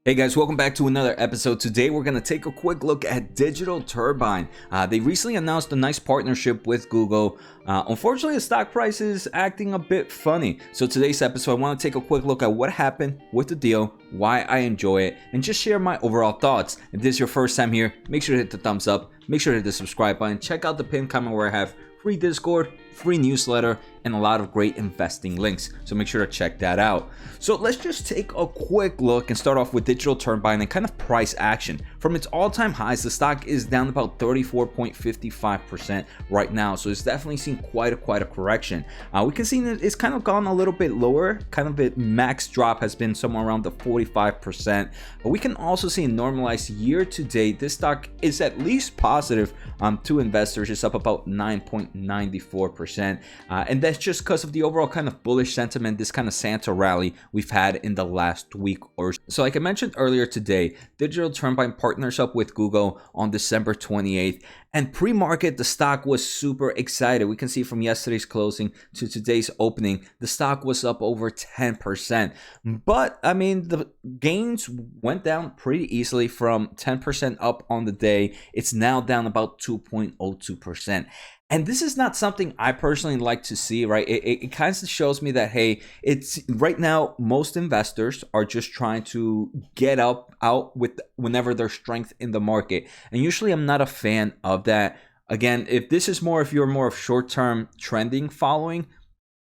Hey guys, welcome back to another episode. Today we're going to take a quick look at Digital Turbine. They recently announced a nice partnership with Google. Unfortunately, the stock price is acting a bit funny. So today's episode, I want to take a quick look at what happened with the deal, why I enjoy it, and just share my overall thoughts. If this is your first time here, make sure to hit the thumbs up, make sure to hit the subscribe button, check out the pinned comment where I have free Discord, free newsletter, and a lot of great investing links. So make sure to check that out. So let's just take a quick look and start off with Digital Turbine and kind of price action. From its all-time highs, the stock is down about 34.55% right now. So it's definitely seen quite a correction. We can see that it's kind of gone a little bit lower. Kind of its max drop has been somewhere around the 45%. But we can also see a normalized year to date. This stock is at least positive to investors. It's up about 9.94%. And that's just because of the overall kind of bullish sentiment, this kind of Santa rally we've had in the last week or so. So like I mentioned earlier today, Digital Turbine partners up with Google on December 28th. And pre-market, the stock was super excited. We can see from yesterday's closing to today's opening, the stock was up over 10%. But I mean, the gains went down pretty easily from 10% up on the day. It's now down about 2.02%. And this is not something I personally like to see, right? It kind of shows me that, hey, it's right now, most investors are just trying to get out with whenever there's strength in the market. And usually I'm not a fan of that. Again, if you're more of short-term trending following,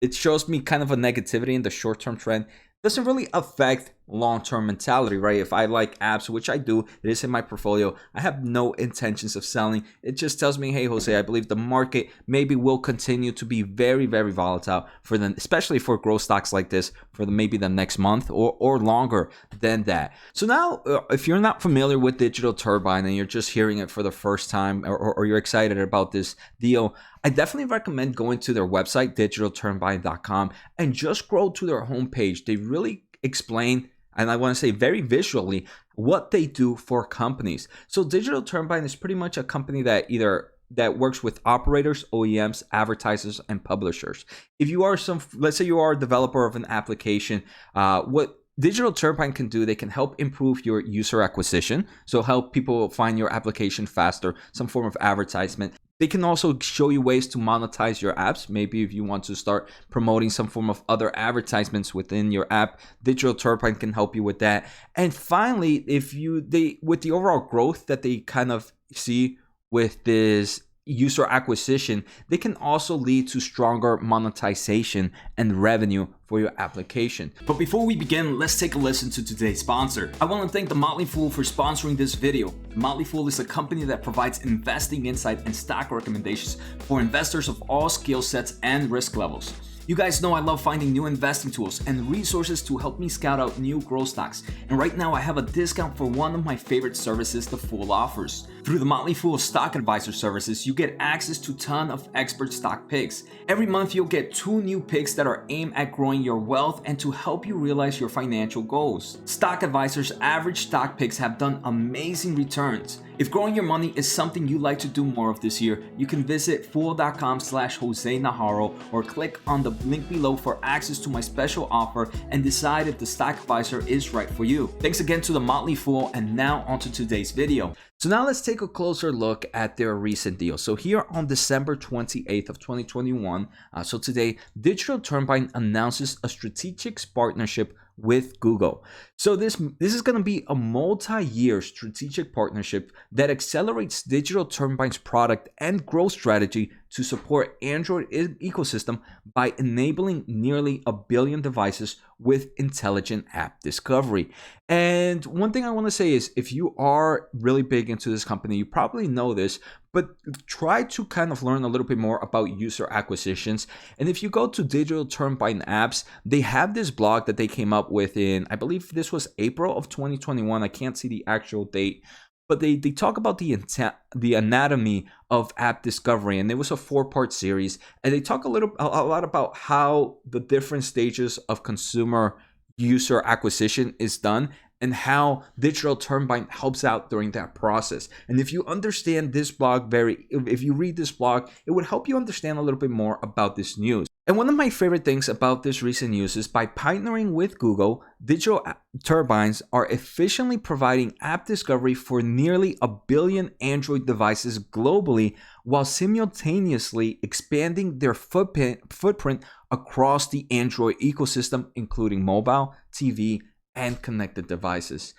it shows me kind of a negativity in the short-term trend. Doesn't really affect long-term mentality, right? If I like apps, which I do, it is in my portfolio, I have no intentions of selling. It just tells me, hey, Jose, I believe the market maybe will continue to be very volatile for them, especially for growth stocks like this, for maybe the next month or longer than that. So now, if you're not familiar with Digital Turbine and you're just hearing it for the first time, or you're excited about this deal, I definitely recommend going to their website, digitalturbine.com, and just scroll to their homepage. They really explain, and I want to say very visually, what they do for companies. So Digital Turbine is pretty much a company that works with operators, OEMs, advertisers, and publishers. If you are let's say you are a developer of an application, what Digital Turbine can do, they can help improve your user acquisition, so help people find your application faster, some form of advertisement. They can also show you ways to monetize your apps. Maybe if you want to start promoting some form of other advertisements within your app, Digital Turbine can help you with that. And finally, with the overall growth that they kind of see with this user acquisition, they can also lead to stronger monetization and revenue for your application. But before we begin, let's take a listen to today's sponsor. I want to thank the Motley Fool for sponsoring this video. The Motley Fool is a company that provides investing insight and stock recommendations for investors of all skill sets and risk levels. You guys know I love finding new investing tools and resources to help me scout out new growth stocks. And right now I have a discount for one of my favorite services the Fool offers. Through the Motley Fool Stock Advisor services, you get access to a ton of expert stock picks. Every month you'll get 2 new picks that are aimed at growing your wealth and to help you realize your financial goals. Stock Advisor's average stock picks have done amazing returns. If growing your money is something you'd like to do more of this year, you can visit fool.com/Jose Najarro or click on the link below for access to my special offer and decide if the Stock Advisor is right for you. Thanks again to the Motley Fool, and now onto today's video. So now let's take a closer look at their recent deal. So here on December 28th of 2021, so today, Digital Turbine announces a strategic partnership with Google. So this is going to be a multi-year strategic partnership that accelerates Digital Turbine's product and growth strategy to support Android ecosystem by enabling nearly 1 billion devices with intelligent app discovery. And one thing I want to say is, if you are really big into this company, you probably know this, but try to kind of learn a little bit more about user acquisitions. And if you go to Digital Turbine apps, they have this blog that they came up with in, I believe this was April of 2021. I can't see the actual date, but they talk about the anatomy of app discovery, and it was a 4-part series, and they talk a lot about how the different stages of consumer user acquisition is done and how Digital Turbine helps out during that process. And if you understand this blog if you read this blog, it would help you understand a little bit more about this news. And one of my favorite things about this recent news is by partnering with Google, Digital Turbines are efficiently providing app discovery for nearly 1 billion Android devices globally, while simultaneously expanding their footprint across the Android ecosystem, including mobile, TV, and connected devices.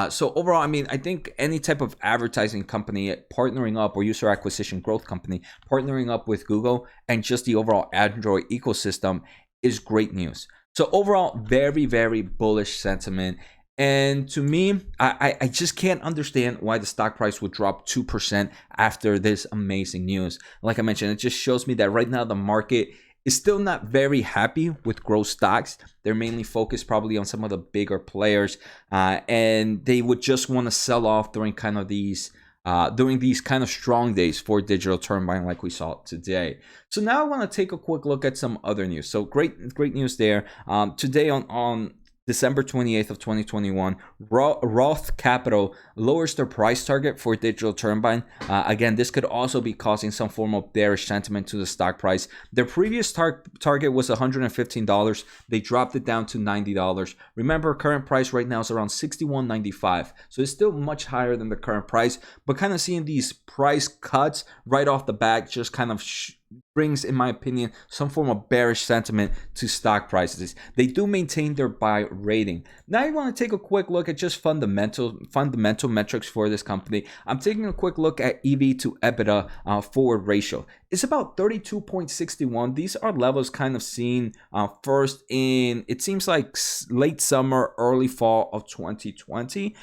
So overall, I mean, I think any type of advertising company partnering up, or user acquisition growth company partnering up with Google and just the overall Android ecosystem is great news. So overall, very, very bullish sentiment. And to me, I just can't understand why the stock price would drop 2% after this amazing news. Like I mentioned, it just shows me that right now the market is still not very happy with growth stocks. They're mainly focused probably on some of the bigger players, and they would just want to sell off during kind of these during these kind of strong days for Digital Turbine, like we saw today. So now I want to take a quick look at some other news. So great news there. Today on December 28th of 2021, Roth Capital lowers their price target for Digital Turbine. Again, this could also be causing some form of bearish sentiment to the stock price. Their previous target was $115. They dropped it down to $90. Remember, current price right now is around $61.95. So it's still much higher than the current price, but kind of seeing these price cuts right off the bat just kind of brings, in my opinion, some form of bearish sentiment to stock prices. They do maintain their buy rating. Now I want to take a quick look at just fundamental metrics for this company. I'm taking a quick look at EV to EBITDA forward ratio. It's about 32.61. These are levels kind of seen first in, it seems like late summer, early fall of 2020.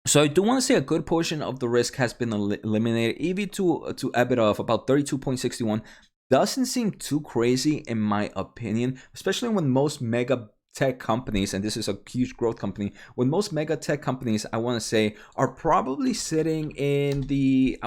So I do want to say a good portion of the risk has been eliminated. EV to EBITDA of about 32.61 doesn't seem too crazy in my opinion, especially when most mega tech companies, and this is a huge growth company, when most mega tech companies, I want to say, are probably sitting in the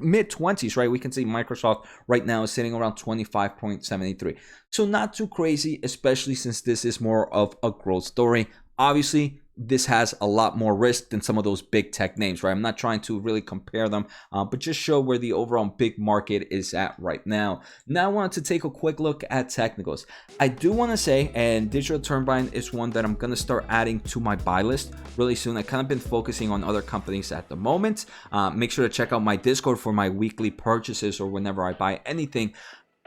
mid 20s, right? We can see Microsoft right now is sitting around 25.73. So not too crazy, especially since this is more of a growth story. Obviously, this has a lot more risk than some of those big tech names, right? I'm not trying to really compare them, but just show where the overall big market is at right now. Now I wanted to take a quick look at technicals. I do want to say, and Digital Turbine is one that I'm going to start adding to my buy list really soon. I kind of been focusing on other companies at the moment. Make sure to check out my Discord for my weekly purchases or whenever I buy anything.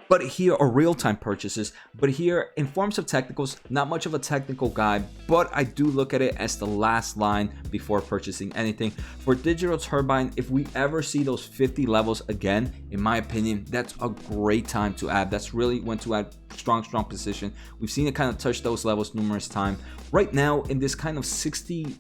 But here are real-time purchases. But here, in forms of technicals, not much of a technical guide, but I do look at it as the last line before purchasing anything. For Digital Turbine, if we ever see those 50 levels again, in my opinion, that's a great time to add. That's really when to add strong position. We've seen it kind of touch those levels numerous times. Right now, in this kind of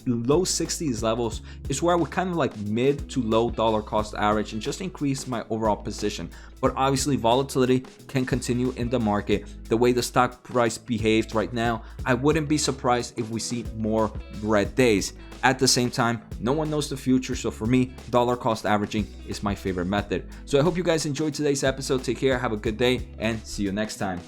low 60s levels is where I would kind of like mid to low dollar cost average and just increase my overall position. But obviously volatility can continue in the market. The way the stock price behaves right now, I wouldn't be surprised if we see more red days. At the same time, no one knows the future, so for me, dollar cost averaging is my favorite method. So I hope you guys enjoyed today's episode. Take care, have a good day, and see you next time.